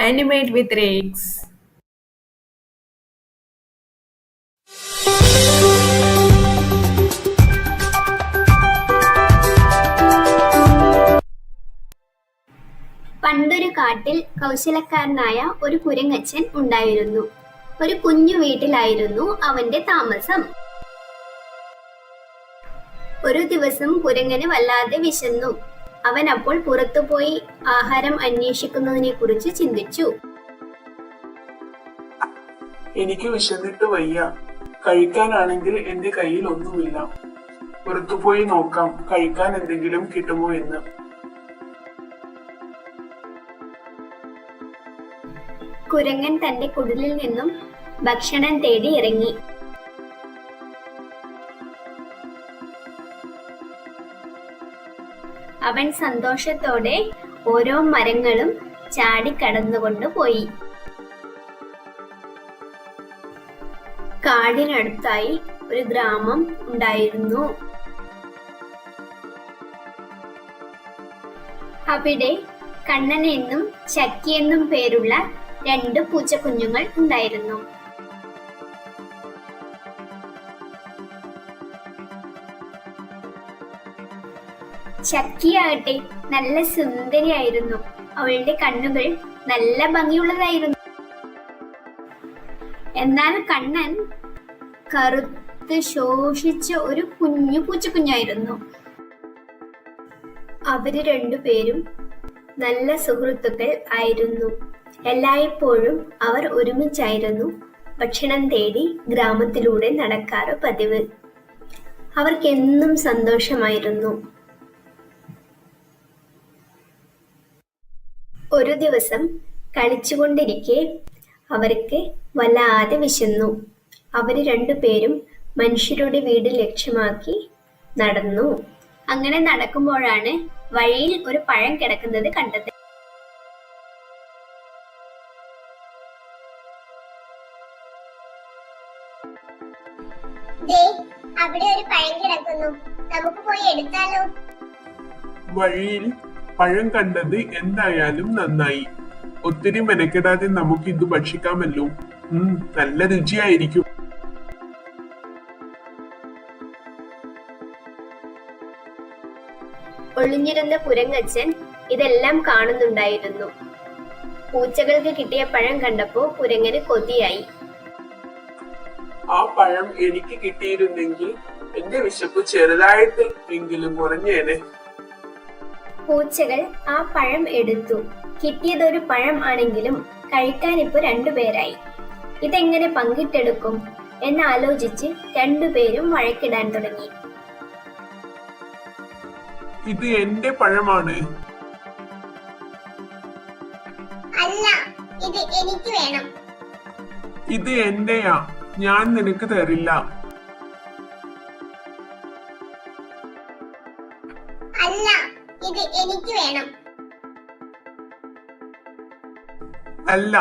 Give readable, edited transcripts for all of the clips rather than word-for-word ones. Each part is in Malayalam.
Animate with Rex. പണ്ടൊരു കാട്ടിൽ കൗശലക്കാരനായ ഒരു കുരങ്ങച്ചൻ ഉണ്ടായിരുന്നു. ഒരു കുഞ്ഞു വീട്ടിലായിരുന്നു അവന്റെ താമസം. ഒരു ദിവസം കുരങ്ങന് വല്ലാതെ വിശന്നു. അവൻ അപ്പോൾ പുറത്തുപോയി ആഹാരം അന്വേഷിക്കുന്നതിനെ കുറിച്ച് ചിന്തിച്ചു. എനിക്ക് വിശന്നിട്ട് വയ്യ. കഴിക്കാനാണെങ്കിൽ എന്റെ കയ്യിൽ ഒന്നുമില്ല. പുറത്തുപോയി നോക്കാം, കഴിക്കാൻ എന്തെങ്കിലും കിട്ടുമോ എന്ന്. കുരങ്ങൻ തന്റെ കുടിലിൽ നിന്നും ഭക്ഷണം തേടി ഇറങ്ങി. അവൻ സന്തോഷത്തോടെ ഓരോ മരങ്ങളും ചാടിക്കടന്നുകൊണ്ട് പോയി. കാടിനടുത്തായി ഒരു ഗ്രാമം ഉണ്ടായിരുന്നു. അവിടെ കണ്ണൻ എന്നും ചക്കി എന്നും പേരുള്ള 2 പൂച്ചക്കുഞ്ഞുങ്ങൾ ഉണ്ടായിരുന്നു. ചക്കിയാകട്ടെ നല്ല സുന്ദരിയായിരുന്നു. അവളുടെ കണ്ണുകൾ നല്ല ഭംഗിയുള്ളതായിരുന്നു. എന്നാൽ കണ്ണൻ കറുത്ത് ശോഷിച്ച ഒരു കുഞ്ഞു പൂച്ചക്കുഞ്ഞായിരുന്നു. അവര് 2 പേരും നല്ല സുഹൃത്തുക്കൾ ആയിരുന്നു. എല്ലായ്പ്പോഴും അവർ ഒരുമിച്ചായിരുന്നു ഭക്ഷണം തേടി ഗ്രാമത്തിലൂടെ നടക്കാറ് പതിവ്. അവർക്കെന്നും സന്തോഷമായിരുന്നു. ഒരു ദിവസം കളിച്ചുകൊണ്ടിരിക്കെ അവർക്ക് വല്ലാതെ വിശന്നു. അവര് 2 പേരും മനുഷ്യരുടെ വീട് ലക്ഷ്യമാക്കി നടന്നു. അങ്ങനെ നടക്കുമ്പോഴാണ് വഴിയിൽ ഒരു പഴം കിടക്കുന്നത് കണ്ടത്. അവിടെ ഒരു പഴം കിടക്കുന്നു, നമുക്ക് പോയി എടുത്താലോ? വഴിയിൽ പഴം കണ്ടത് എന്തായാലും നന്നായി. ഒത്തിരി മെനക്കെടാതെ നമുക്ക് ഇത് ഭക്ഷിക്കാമല്ലോ. നല്ല രുചിയായിരിക്കും. ഒളിഞ്ഞിരുന്ന കുരങ്ങച്ചൻ ഇതെല്ലാം കാണുന്നുണ്ടായിരുന്നു. പൂച്ചകൾക്ക് കിട്ടിയ പഴം കണ്ടപ്പോ കുരങ്ങന് കൊതിയായി. ആ പഴം എനിക്ക് കിട്ടിയിരുന്നെങ്കിൽ എന്റെ വിശപ്പ് ചെറുതായിട്ട് എങ്കിലും കുറഞ്ഞേനെ. പൂച്ചകൾ ആ പഴം എടുത്തു. കിട്ടിയതൊരു പഴം ആണെങ്കിലും കഴിക്കാൻ ഇപ്പൊ 2 പേരായി. ഇതെങ്ങനെ പങ്കിട്ടെടുക്കും എന്നാലോചിച്ച് 2 പേരും വഴക്കിടാൻ തുടങ്ങി. ഇത് എന്റെ പഴമാണ്. അല്ല, ഇത് എനിക്ക് വേണം. ഇത് എന്റെയാ, ഞാൻ നിനക്ക് തരില്ല. അല്ല, ഇത് എനിക്ക് വേണം. അല്ല,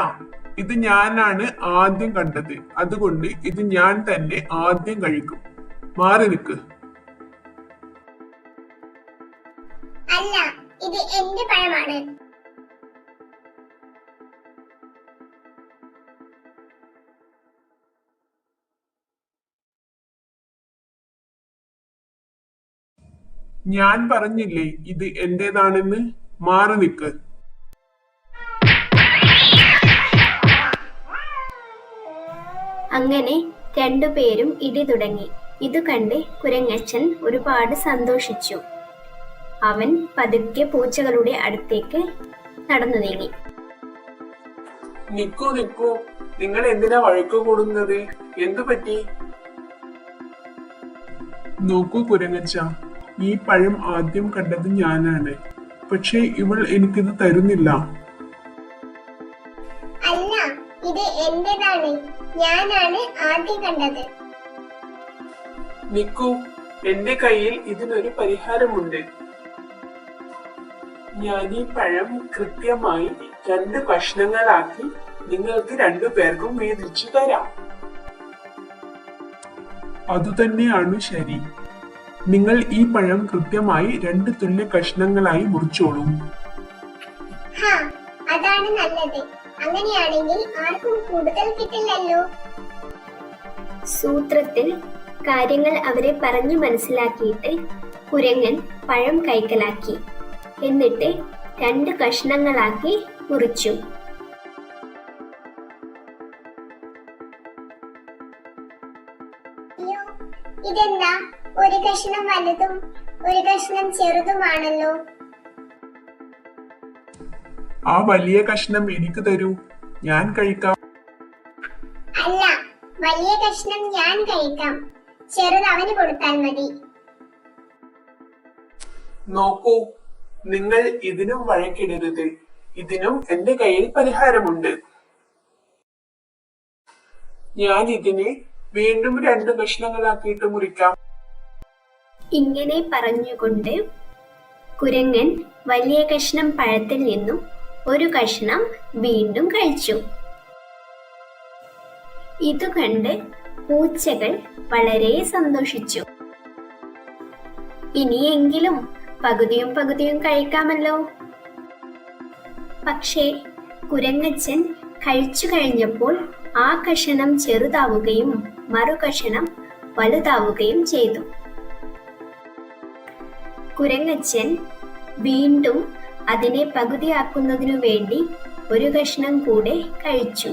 ഇത് ഞാനാണ് ആദ്യം കണ്ടത്, അതുകൊണ്ട് ഇത് ഞാൻ തന്നെ ആദ്യം കഴിക്കും. മാറി നിൽക്ക്. അല്ല, ഇത് എന്റെ പഴമാണ്. ഞാൻ പറഞ്ഞില്ലേ ഇത് എന്റേതാണെന്ന്. മാറി നിൽക്ക്. അങ്ങനെ 2 പേരും ഇടി തുടങ്ങി. ഇത് കണ്ട് കുരങ്ങച്ചൻ ഒരുപാട് സന്തോഷിച്ചു. അവൻ പതുക്കെ പൂച്ചകളുടെ അടുത്തേക്ക് നടന്നു നീങ്ങി. നിക്കൂ, നിങ്ങൾ എന്തിനാ വഴക്ക് കൂടുന്നത്? എന്തു പറ്റി? നോക്കൂ കുരങ്ങച്ച, ഈ പഴം ആദ്യം കണ്ടത് ഞാനാണ്. പക്ഷേ ഇവൾ എനിക്കിത് തരുന്നില്ല. അല്ല, ഇത് എന്റേതാണ്. ഞാനാണ് ആദ്യം കണ്ടത്. നിക്കൂ, എന്റെ കയ്യിൽ ഇതിനൊരു പരിഹാരമുണ്ട്. ഞാൻ ഈ പഴം കൃത്യമായി 2 കഷ്ണങ്ങളാക്കി നിങ്ങൾക്ക് 2 പേർക്കും വീതിച്ചു തരാം. അതുതന്നെയാണ് ശരി. നിങ്ങൾ ഈ പഴം കൃത്യമായി 2 തുല്യ കഷ്ണങ്ങളായി മുറിച്ചോളൂ. അതാണ് നല്ലത്. അങ്ങനെയാണെങ്കിൽ ആർക്കും കൂടുതൽ കിട്ടില്ലല്ലോ. സൂത്രത്തിൽ കാര്യങ്ങൾ അവരെ പറഞ്ഞു മനസ്സിലാക്കിയിട്ട് കുരങ്ങൻ പഴം കൈക്കലാക്കി. എന്നിട്ട് 2 കഷ്ണങ്ങളാക്കി മുറിച്ചു. അയ്യോ, ഇതെന്താ ഒരു കഷ്ണം വലുതും ഒരു കഷ്ണം ചെറുതുമാണല്ലോ. ആ വലിയ കഷ്ണം എനിക്ക് തരൂ, ഞാൻ കഴിക്കാം. അല്ല, വലിയ കഷ്ണം ഞാൻ കഴിക്കാം, ചെറുത് അവന് കൊടുത്താൽ മതി. നോക്കൂ, നിങ്ങൾ ഇതിനും വഴക്കിടരുത്. ഇതിനും എന്റെ കയ്യിൽ പരിഹാരമുണ്ട്. ഞാൻ ഇതിനെ വീണ്ടും 2 കഷ്ണങ്ങളാക്കിയിട്ട് മുറിക്കാം. ഇങ്ങനെ പറഞ്ഞുകൊണ്ട് കുരങ്ങൻ വലിയ കഷ്ണം പഴത്തിൽ നിന്നും ഒരു കഷ്ണം വീണ്ടും കഴിച്ചു. ഇത് കണ്ട് പൂച്ചകൾ വളരെ സന്തോഷിച്ചു. ഇനിയെങ്കിലും പകുതിയും പകുതിയും കഴിക്കാമല്ലോ. പക്ഷേ കുരങ്ങച്ചൻ കഴിച്ചു കഴിഞ്ഞപ്പോൾ ആ കഷണം ചെറുതാവുകയും മറുകഷണം വലുതാവുകയും ചെയ്തു. കുരങ്ങച്ചൻ വീണ്ടും അതിനെ പകുതിയാക്കുന്നതിനു വേണ്ടി ഒരു കഷ്ണം കൂടെ കഴിച്ചു.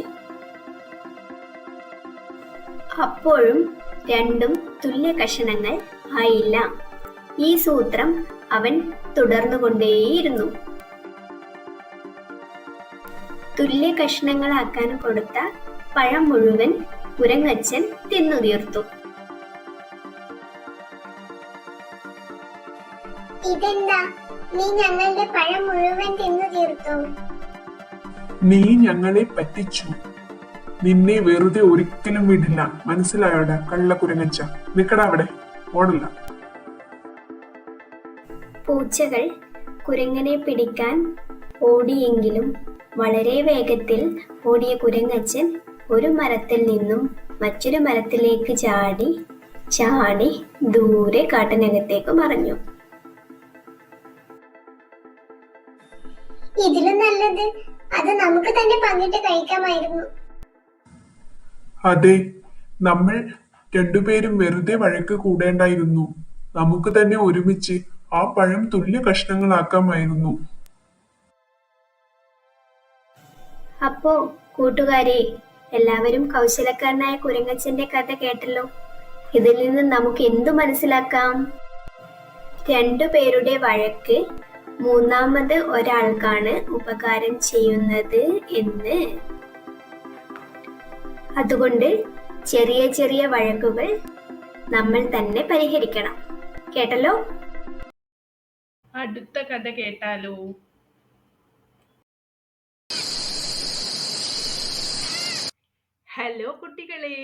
അപ്പോഴും രണ്ടും തുല്യ കഷണങ്ങൾ ആയില്ല. ഈ സൂത്രം അവൻ തുടർന്നുകൊണ്ടേയിരുന്നു. തുല്യ കഷ്ണങ്ങളാക്കാൻ കൊടുത്ത പഴം മുഴുവൻ കുരങ്ങച്ചൻ തിന്നു തീർത്തു. ഇതെന്താ, നീ ഞങ്ങളുടെ പഴം മുഴുവൻ തിന്നു തീർത്തു? നീ ഞങ്ങളെ പറ്റിച്ചു. നിന്നെ വെറുതെ ഒരിക്കലും വിടില്ല, മനസ്സിലായോടാ കള്ള കുരങ്ങച്ച. നിക്കടാ അവിടെ, ഓടില്ല. പൂച്ചകൾ കുരങ്ങനെ പിടിക്കാൻ ഓടിയെങ്കിലും വളരെ വേഗത്തിൽ ഓടിയ കുരങ്ങച്ചൻ ഒരു മരത്തിൽ നിന്നും മറ്റൊരു മരത്തിലേക്ക് ചാടി ചാടി ദൂരെ കാട്ടിനകത്തേക്ക് മറഞ്ഞു. ഇതിലും നല്ലത് അത് നമുക്ക് തന്നെ പങ്കിട്ട് കഴിക്കാമായിരുന്നു. അതെ, നമ്മൾ രണ്ടുപേരും വെറുതെ വഴക്ക് കൂടേണ്ടായിരുന്നു. നമുക്ക് തന്നെ ഒരുമിച്ച് ആ പഴം തുല്യ കഷ്ണങ്ങളാക്കാമായിരുന്നു. അപ്പോ കൂട്ടുകാരെ, എല്ലാവരും കൗശലക്കാരനായ കുരങ്ങച്ചന്റെ കഥ കേട്ടല്ലോ. ഇതിൽ നിന്ന് നമുക്ക് എന്തു മനസ്സിലാക്കാം? രണ്ടുപേരുടെ വഴക്ക് മൂന്നാമത് ഒരാൾക്കാണ് ഉപകാരം ചെയ്യുന്നത് എന്ന്. അതുകൊണ്ട് ചെറിയ ചെറിയ വഴക്കുകൾ നമ്മൾ തന്നെ പരിഹരിക്കണം. കേട്ടല്ലോ? അടുത്ത കഥ കേട്ടാലോ? ഹലോ കുട്ടികളെ,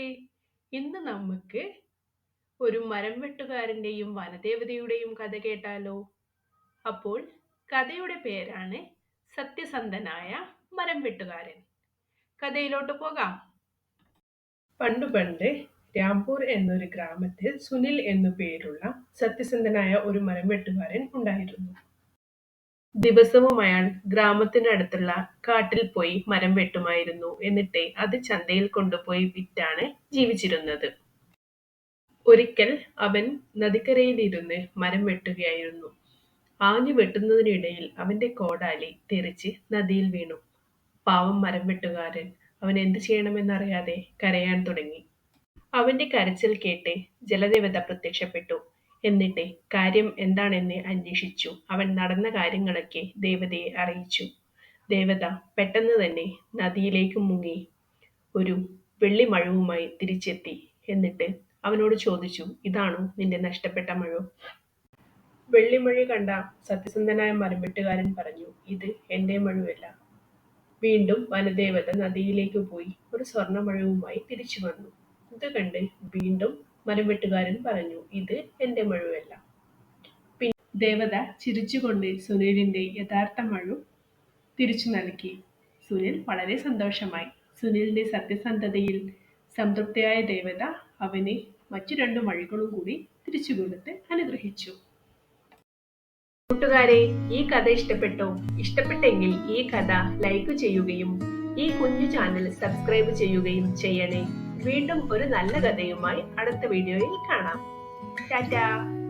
ഇന്ന് നമുക്ക് ഒരു മരം വെട്ടുകാരന്റെയും വനദേവതയുടെയും കഥ കേട്ടാലോ? അപ്പോൾ കഥയുടെ പേരാണ് സത്യസന്ധനായ മരം വെട്ടുകാരൻ. കഥയിലോട്ട് പോകാം. പണ്ട് രാംപൂർ എന്നൊരു ഗ്രാമത്തിൽ സുനിൽ എന്നു പേരുള്ള സത്യസന്ധനായ ഒരു മരം വെട്ടുകാരൻ ഉണ്ടായിരുന്നു. ദിവസവും അയാൾ ഗ്രാമത്തിനടുത്തുള്ള കാട്ടിൽ പോയി മരം വെട്ടുമായിരുന്നു. എന്നിട്ട് അത് ചന്തയിൽ കൊണ്ടുപോയി വിറ്റാണ് ജീവിച്ചിരുന്നത്. ഒരിക്കൽ അവൻ നദിക്കരയിലിരുന്ന് മരം വെട്ടുകയായിരുന്നു. ആഞ്ഞു വെട്ടുന്നതിനിടയിൽ അവന്റെ കോടാലി തെറിച്ച് നദിയിൽ വീണു. പാവം മരം വെട്ടുകാരൻ അവൻ എന്തു ചെയ്യണമെന്നറിയാതെ കരയാൻ തുടങ്ങി. അവന്റെ കരച്ചിൽ കേട്ട് ജലദേവത പ്രത്യക്ഷപ്പെട്ടു. എന്നിട്ട് കാര്യം എന്താണെന്ന് അന്വേഷിച്ചു. അവൻ നടന്ന കാര്യങ്ങളൊക്കെ ദേവതയെ അറിയിച്ചു. ദേവത പെട്ടെന്ന് തന്നെ നദിയിലേക്ക് മുങ്ങി ഒരു വെള്ളിമഴവുമായി തിരിച്ചെത്തി. എന്നിട്ട് അവനോട് ചോദിച്ചു, ഇതാണോ നിന്റെ നഷ്ടപ്പെട്ട മഴ? വെള്ളിമഴ കണ്ട സത്യസന്ധനായ മരംവെട്ടുകാരൻ പറഞ്ഞു, ഇത് എന്റെ മഴവല്ല. വീണ്ടും വനദേവത നദിയിലേക്ക് പോയി ഒരു സ്വർണ്ണമഴവുമായി തിരിച്ചു വന്നു. ഇത് കണ്ട് വീണ്ടും മരംവെട്ടുകാരൻ പറഞ്ഞു, ഇത് എന്റെ മഴവല്ല. പിന്നെ ദേവത ചിരിച്ചുകൊണ്ട് സുനിലിന്റെ യഥാർത്ഥ മഴ തിരിച്ചു നൽകി. സുനിൽ വളരെ സന്തോഷമായി. സുനിലിന്റെ സത്യസന്ധതയിൽ സംതൃപ്തിയായ ദേവത അവന് മറ്റു 2 മഴകളും കൂടി തിരിച്ചു കൊടുത്ത് അനുഗ്രഹിച്ചു. കൂട്ടുകാരെ, ഈ കഥ ഇഷ്ടപ്പെട്ടോ? ഇഷ്ടപ്പെട്ടെങ്കിൽ ഈ കഥ ലൈക്ക് ചെയ്യുകയും ഈ കുഞ്ഞു ചാനൽ സബ്സ്ക്രൈബ് ചെയ്യുകയും ചെയ്യണേ. വീണ്ടും ഒരു നല്ല കഥയുമായി അടുത്ത വീഡിയോയിൽ കാണാം. ടാറ്റാ.